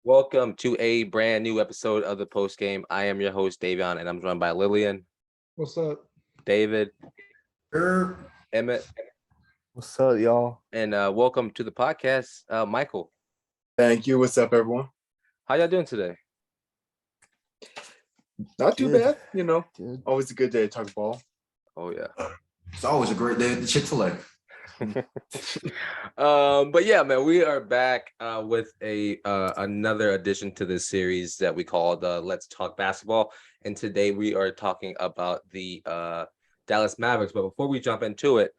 Welcome to a brand new episode of the Post Game. I am your host, Davion, and I'm joined by Lillian, What's up? David, Emmett, What's up, y'all? and welcome to the podcast, Michael. Thank you. What's up, everyone? How y'all doing today? Not too Good. bad. Good. Always a good day to talk ball. Oh yeah. It's always a great day at the Chick-fil-A. But yeah, man, we are back with another addition to this series that we called Let's Talk Basketball, and today we are talking about the Dallas Mavericks. But before we jump into it,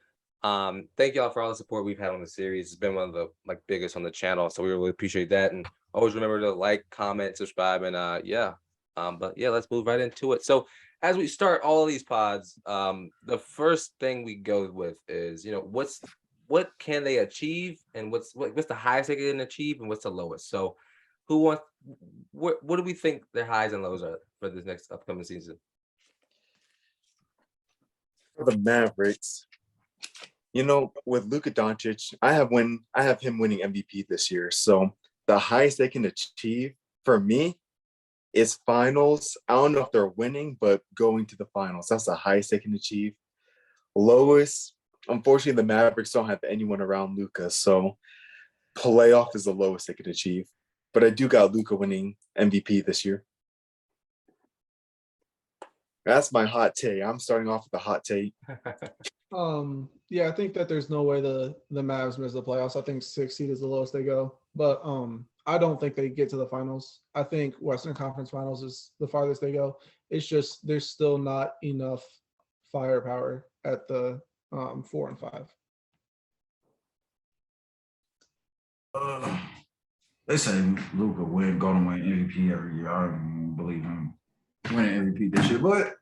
thank y'all for all the support we've had on the series. It's been one of the biggest on the channel, so we really appreciate that. And always remember to like, comment, subscribe, and but yeah, let's move right into it. So as we start all of these pods, the first thing we go with is, what can they achieve, and what's the highest they can achieve, and what's the lowest. So what do we think their highs and lows are for this next upcoming season? For the Mavericks, with Luka Doncic, I have him winning MVP this year. So the highest they can achieve for me is finals. I don't know if they're winning, but going to the finals. That's the highest they can achieve. Lowest, unfortunately, the Mavericks don't have anyone around Luka, so playoff is the lowest they could achieve. But I do got Luka winning MVP this year. That's my hot take. I'm starting off with a hot take. Yeah, I think that there's no way the Mavs miss the playoffs. I think 6 seed is the lowest they go, but I don't think they get to the finals. I think Western Conference Finals is the farthest they go. It's just there's still not enough firepower at the 4 and 5. They say Luka gonna win MVP every year. I don't believe him winning MVP this year, but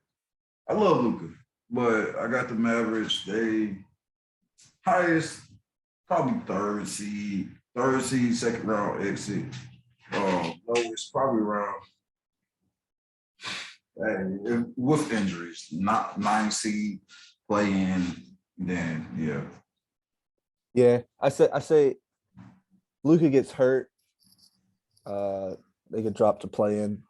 I love Luka. But I got the Mavericks. They highest, probably third seed, second round exit. Lowest, probably around with injuries, not 9 seed play in. Then Yeah, I say Luka gets hurt. They could drop to play in.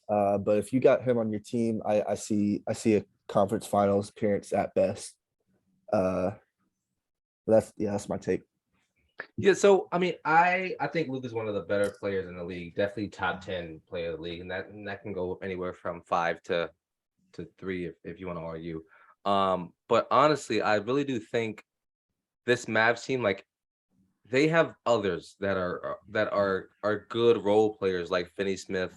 But if you got him on your team, I see a conference finals appearance at best. That's my take. Yeah, so I mean, I think Luka's one of the better players in the league, definitely top 10 player of the league, and that can go anywhere from 5 to 3 if you want to argue. But honestly, I really do think this Mavs team, they have others that are good role players, like Finney Smith,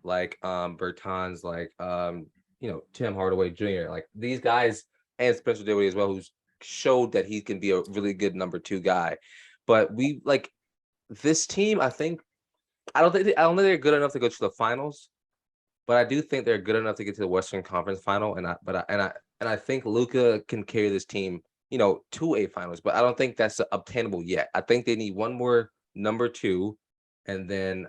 like Bertans, like Tim Hardaway Jr. Like these guys, and Spencer Dinwiddie as well, who's showed that he can be a really good number 2 guy. But we this team. I don't think they're good enough to go to the finals, but I do think they're good enough to get to the Western Conference Final. And I think Luka can carry this team, to a finals. But I don't think that's obtainable yet. I think they need one more number 2, and then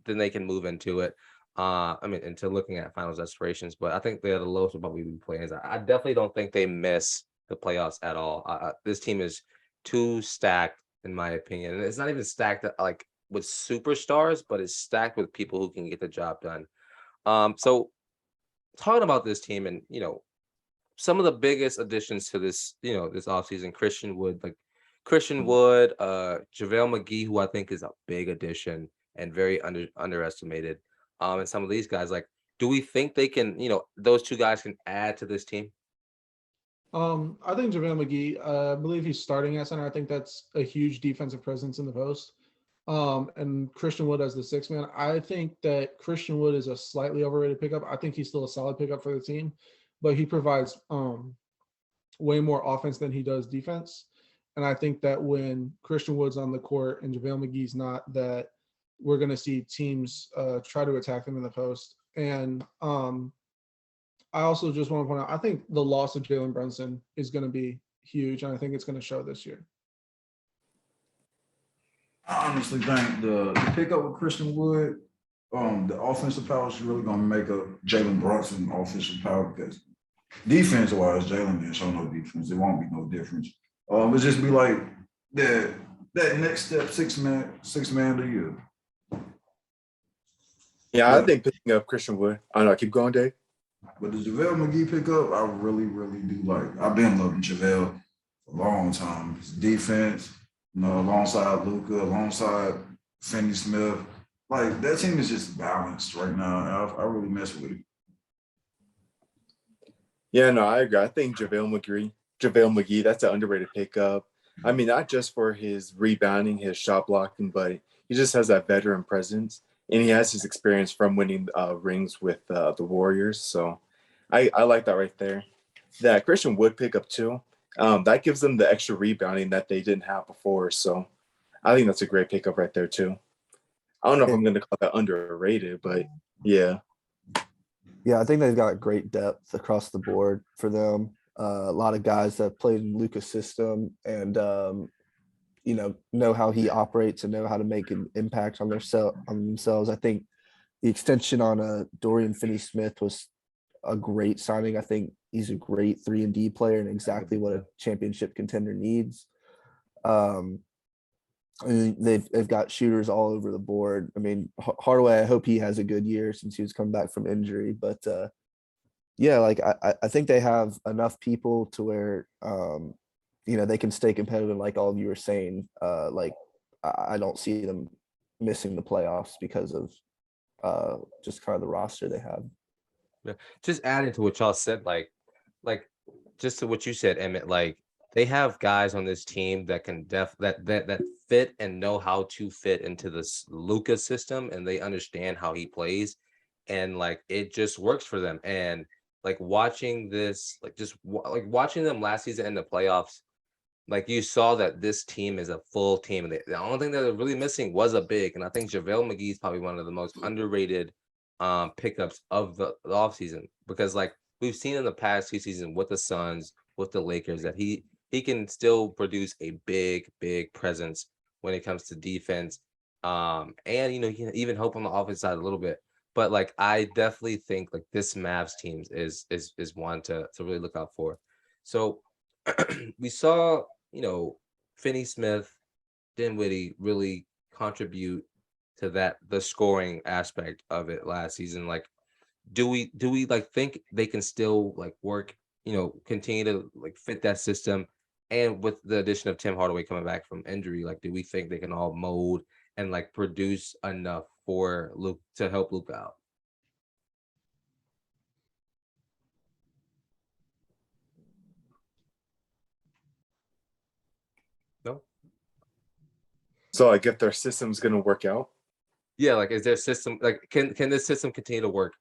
they can move into it. Into looking at finals aspirations. But I think they're the lowest of what we would play. I definitely don't think they miss the playoffs at all. This team is too stacked, in my opinion. And it's not even stacked with superstars, but it's stacked with people who can get the job done. So talking about this team and, some of the biggest additions to this, this offseason, Christian Wood, JaVale McGee, who I think is a big addition and very underestimated. And some of these guys, do we think they can, those 2 guys can add to this team? I think JaVale McGee, I believe he's starting at center. I think that's a huge defensive presence in the post. And Christian Wood as the 6th man. I think that Christian Wood is a slightly overrated pickup. I think he's still a solid pickup for the team, but he provides way more offense than he does defense. And I think that when Christian Wood's on the court and JaVale McGee's not, that we're going to see teams try to attack them in the post. And I also just want to point out, I think the loss of Jalen Brunson is going to be huge, and I think it's going to show this year. I honestly think the pickup with Christian Wood, the offensive power is really going to make up Jalen Brunson offensive power, because defense-wise, Jalen didn't show no defense. There won't be no difference. It'll just be like that next step, six man of the year. Yeah, I Yeah. think picking up Christian Wood. I don't know. Keep going, Dave. But the JaVale McGee pickup, I really, really do like. I've been loving JaVale for a long time. His defense, alongside Luca, alongside Finney Smith. Like that team is just balanced right now. I really mess with it. Yeah, no, I agree. I think JaVale McGee, that's an underrated pickup. I mean, not just for his rebounding, his shot blocking, but he just has that veteran presence, and he has his experience from winning rings with the Warriors. So, I like that right there. That Christian Wood pickup too. That gives them the extra rebounding that they didn't have before. So, I think that's a great pickup right there too. I don't know if I'm going to call that underrated, but yeah. Yeah, I think they've got great depth across the board for them. A lot of guys that played in Luca's system and know how he operates and know how to make an impact on themselves. I think the extension on Dorian Finney-Smith was a great signing. I think he's a great 3-and-D player and exactly what a championship contender needs. I mean, they've got shooters all over the board. I mean, Hardaway, I hope he has a good year since he was coming back from injury. But yeah, like I think they have enough people to where they can stay competitive. Like all of you were saying, like I don't see them missing the playoffs because of just kind of the roster they have. Yeah. Just adding to what y'all said, like just to what you said, Emmett, like they have guys on this team that can that fit and know how to fit into this Luca system, and they understand how he plays, and like it just works for them. And like watching this, like like watching them last season in the playoffs, like you saw that this team is a full team, and the only thing that they're really missing was a big. And I think JaVale McGee is probably one of the most underrated pickups of the offseason, because like we've seen in the past 2 seasons with the Suns, with the Lakers, that he can still produce a big presence when it comes to defense. And he can even help on the offense side a little bit. But like I definitely think like this Mavs teams is one to really look out for. So we saw, Finney Smith, Dinwiddie really contribute to the scoring aspect of it last season. Like, do we like think they can still like work, continue to like fit that system? And with the addition of Tim Hardaway coming back from injury, like, do we think they can all mold and like produce enough for Luke to help Luke out? No. So, like, if their system's going to work out. Yeah, like is their system like can this system continue to work?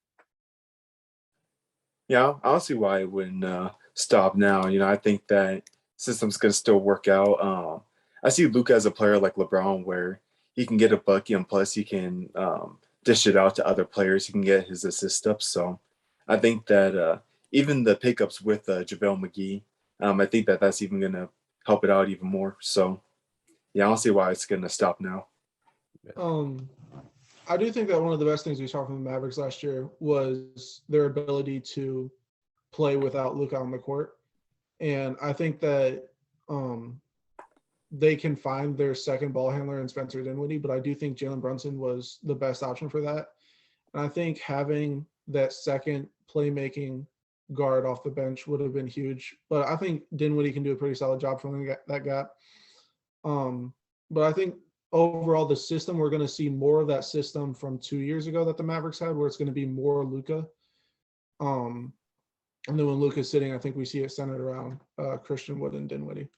Yeah, I don't see why it wouldn't stop now. I think that system's gonna still work out. I see Luca as a player like LeBron, where he can get a bucket and plus he can dish it out to other players. He can get his assist up. So I think that even the pickups with JaVale McGee, I think that that's even gonna help it out even more. So yeah, I don't see why it's gonna stop now. I do think that one of the best things we saw from the Mavericks last year was their ability to play without Luka on the court. And I think that they can find their second ball handler in Spencer Dinwiddie, but I do think Jalen Brunson was the best option for that. And I think having that second playmaking guard off the bench would have been huge. But I think Dinwiddie can do a pretty solid job filling that gap. But I think overall the system, we're going to see more of that system from 2 years ago that the Mavericks had, where it's going to be more Luka. And then when Luka's sitting, I think we see it centered around Christian Wood and Dinwiddie.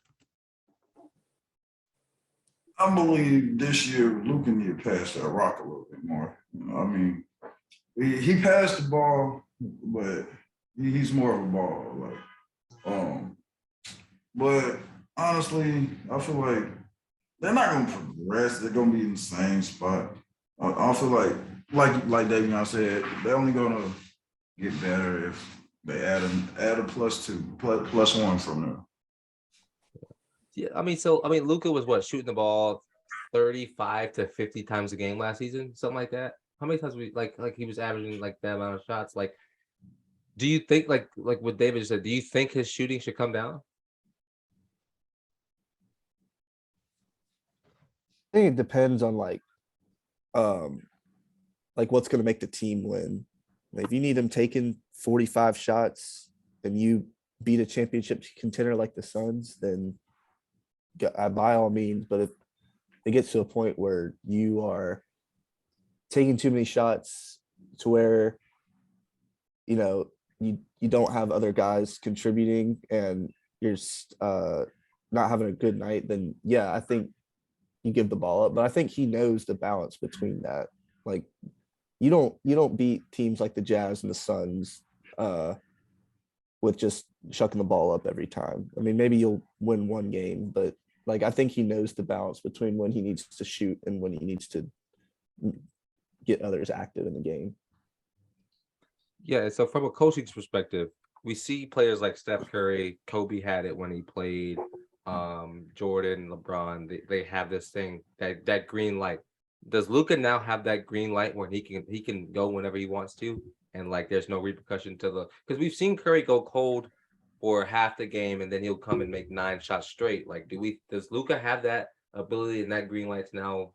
I believe this year Luca need to pass that rock a little bit more. I mean, he passed the ball, but he's more of a ball. But honestly, I feel like they're not going to progress. They're going to be in the same spot. I feel like Davion said, they're only going to get better if they add a plus one from them. Yeah, I mean, Luca was shooting the ball 35 to 50 times a game last season, something like that. How many times like he was averaging like that amount of shots? Like, do you think like what David said? Do you think his shooting should come down? I think it depends on um like what's going to make the team win. Like, if you need them taking 45 shots and you beat a championship contender like the Suns, then by all means. But if it gets to a point where you are taking too many shots to where, you know, you don't have other guys contributing and you're not having a good night, then yeah, I think you give the ball up. But I think he knows the balance between that. Like, you don't beat teams like the Jazz and the Suns with just chucking the ball up every time. I mean, maybe you'll win one game, but like, I think he knows the balance between when he needs to shoot and when he needs to get others active in the game. Yeah, so from a coaching's perspective, we see players like Steph Curry, Kobe had it when he played, Jordan, LeBron, they have this thing, that green light. Does Luka now have that green light where he can go whenever he wants to, and like there's no repercussion to the, because we've seen Curry go cold for half the game and then he'll come and make 9 shots straight. Like, does Luka have that ability and that green light to now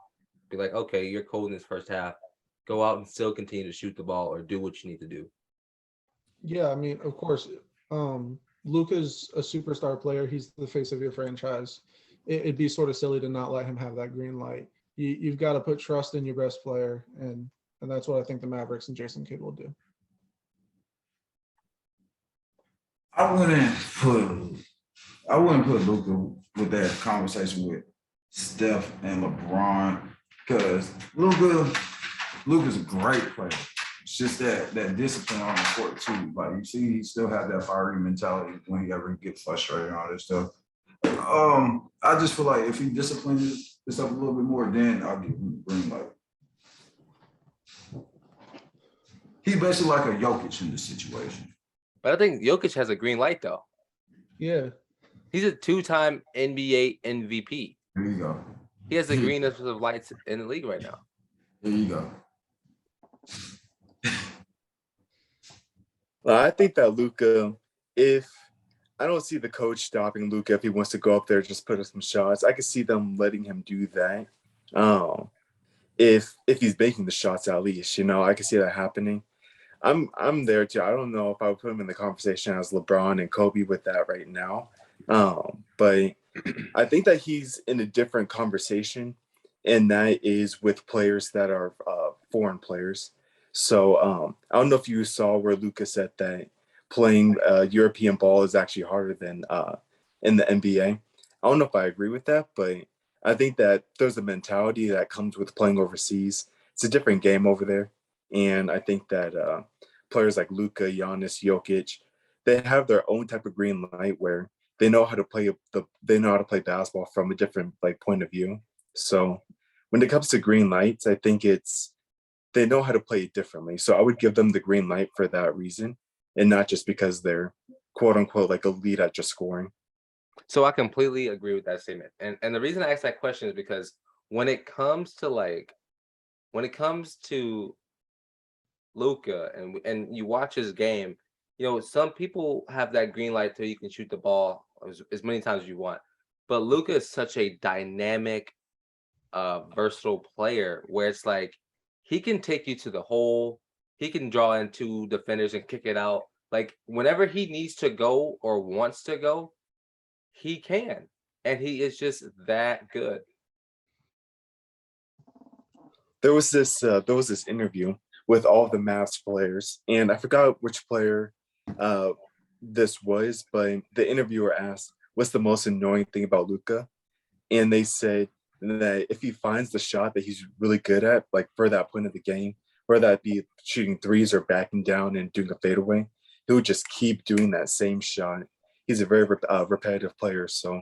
be like, okay, you're cold in this first half, go out and still continue to shoot the ball or do what you need to do? Yeah, I mean, of course, Luka's a superstar player. He's the face of your franchise. It'd be sort of silly to not let him have that green light. You've got to put trust in your best player, and that's what I think the Mavericks and Jason Kidd will do. I wouldn't put Luka with that conversation with Steph and LeBron, because Luka's a great player. It's just that discipline on the court too. Like, you see, he still has that fiery mentality when he ever gets frustrated and all this stuff. I just feel like if he disciplines himself a little bit more, then I'll give him the green light. He's basically like a Jokic in this situation. But I think Jokic has a green light though. Yeah. He's a 2-time NBA MVP. There you go. He has the greenest of lights in the league right now. There you go. I think that Luka, if I don't see the coach stopping Luka if he wants to go up there, just put up some shots. I could see them letting him do that. If he's making the shots, at least, I could see that happening. I'm there too. I don't know if I would put him in the conversation as LeBron and Kobe with that right now. But I think that he's in a different conversation, and that is with players that are foreign players. So I don't know if you saw where Luka said that playing European ball is actually harder than in the NBA. I don't know if I agree with that, but I think that there's a mentality that comes with playing overseas. It's a different game over there. And I think that players like Luka, Giannis, Jokic, they have their own type of green light where they know how to play basketball from a different point of view. So when it comes to green lights, I think they know how to play it differently. So I would give them the green light for that reason, and not just because they're quote unquote elite at just scoring. So I completely agree with that statement. And the reason I asked that question is because when it comes to Luka and you watch his game, some people have that green light till you can shoot the ball as many times as you want. But Luka is such a dynamic, versatile player where it's like he can take you to the hole, he can draw in 2 defenders and kick it out. Like, whenever he needs to go or wants to go, he can. And he is just that good. There was this interview with all of the Mavs players, and I forgot which player this was, but the interviewer asked, "What's the most annoying thing about Luka?" And they said that if he finds the shot that he's really good at, for that point of the game, whether that be shooting threes or backing down and doing a fadeaway, he would just keep doing that same shot. He's a very repetitive player, so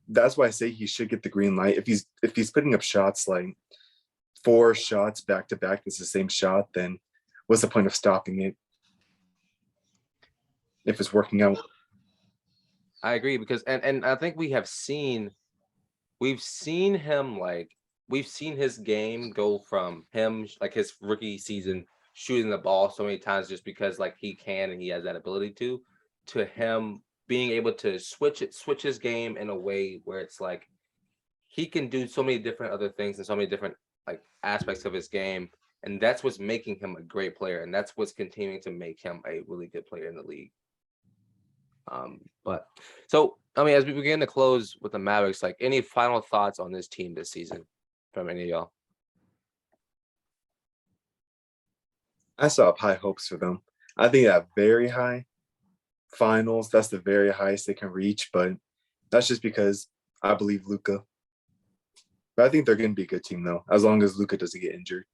that's why I say he should get the green light. If he's putting up shots 4 shots back to back, it's the same shot, then what's the point of stopping it if it's working out? I agree, because and I think we've seen his game go from him, his rookie season, shooting the ball so many times just because he can and he has that ability to him being able to switch his game in a way where it's he can do so many different other things and so many different aspects of his game And that's what's making him a great player. And that's what's continuing to make him a really good player in the league. But so, I mean, as we begin to close with the Mavericks, like any final thoughts on this team this season from any of y'all? I still have high hopes for them. I think that very high finals, that's the very highest they can reach, but that's just because I believe Luka. But I think they're going to be a good team, though, as long as Luka doesn't get injured.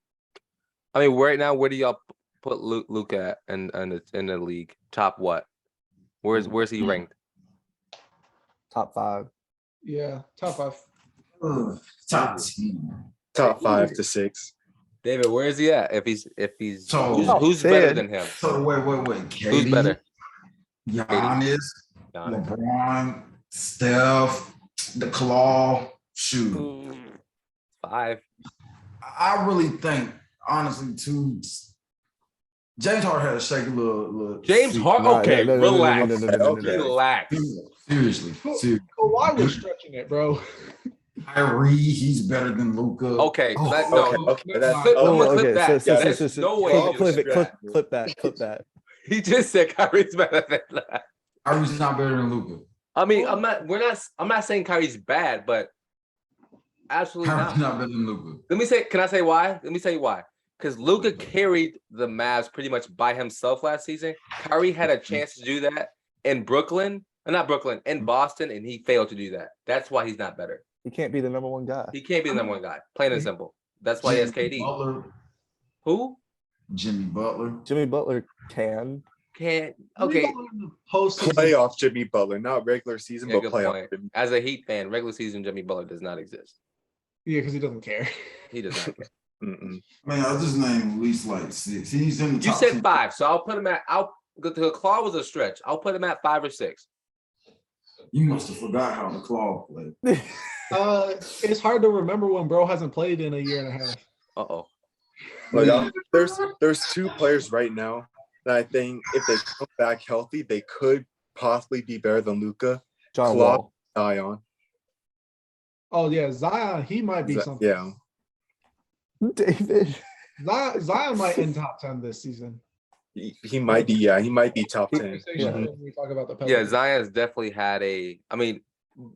I mean, right now, where do y'all put Luka in the league? Top what? Where's he ranked? Top 5. Yeah, top 5. Top 10. Top 5 to 6. David, where is he at? If he's So- who's Top better 10. than him? So wait. KD, Who's better? Giannis, Giannis. LeBron, Steph, the Claw. Shoot. 5. I really think, honestly, too, James Harden had a shaky little James Harden. Nah, Okay, no, no, no, no, relax. no, no, no, no, no, no. Relax. Seriously. Kawhi was stretching it, bro. Kyrie, he's better than Luca. Okay, Oh, no. Okay. That's, Clip- I'm Oh, gonna clip okay. that. So, There's no way. Claw clip it. was Clip that. He just said Kyrie's better than that. Kyrie's not better than Luca. I mean, I'm not saying Kyrie's bad, but absolutely Kyrie's not. not better than Luca. Can I say why? Let me tell you why. Because Luka carried the Mavs pretty much by himself last season. Kyrie had a chance to do that in in Boston, and he failed to do that. That's why he's not better. He can't be the number 1 guy. He can't be the number 1 guy. Plain and simple. That's why he has KD. Butler, Who Jimmy Butler. Jimmy Butler can. can't? Okay, Postseason. playoff Jimmy Butler, not regular season, yeah, but good playoff point. Jimmy. As a Heat fan, regular season Jimmy Butler does not exist. Yeah, because he doesn't care. He does not care. Mm-mm. Man, I just named at least like 6. He's in the You top said 10. 5, so I'll put him at. The Claw was a stretch. I'll put him at 5 or 6. You must have forgot how the Claw played. It's hard to remember when bro hasn't played in a year and a half. Uh-oh. But there's 2 players right now that I think if they come back healthy, they could possibly be better than Luka. John Claw, Wall. Davion. Oh yeah, Zion, he might be something. Yeah. David. Zion might end top 10 this season. He might be. Yeah, he might be top 10. Conversation Yeah. when we talk about the Yeah, Pelicans. Zion's definitely had I mean,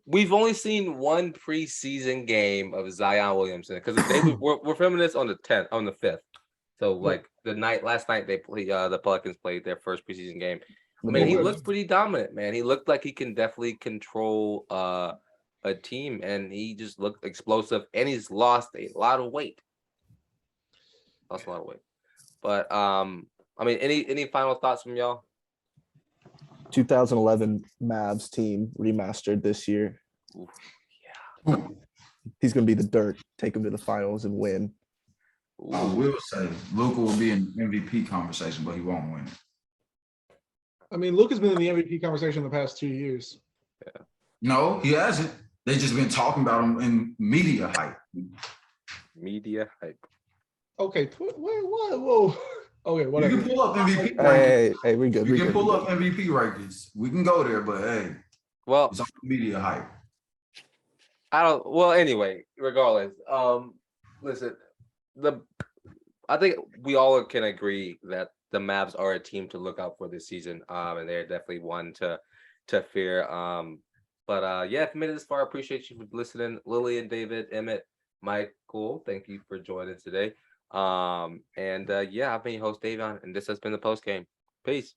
we've only seen one preseason game of Zion Williamson because we're filming this on the 5th. So like last night they played the Pelicans played their first preseason game. I mean, he looked pretty dominant, man. He looked like he can definitely control a team, and he just looked explosive. And he's lost a lot of weight. But I mean, any final thoughts from y'all? 2011 Mavs team remastered this year. Oof, He's going to be the Dirk, take him to the finals and win. I will say Luca will be in MVP conversation, but he won't win it. I mean, Luke has been in the MVP conversation the past 2 years. No, he hasn't. They just been talking about him in media hype. Media hype. Okay, wait, what? Whoa. Okay, You whatever. can pull up MVP rankings. Hey, we good. You We can good. pull we up good. MVP rankings. We can go there, but hey, Well, it's all media hype. anyway, regardless, listen, I think we all can agree that the Mavs are a team to look out for this season. And they're definitely one to fear. But if you made it this far, I appreciate you for listening. Lillian, David, Emmett, Michael, thank you for joining today. I've been your host, Davion, and this has been the post game. Peace.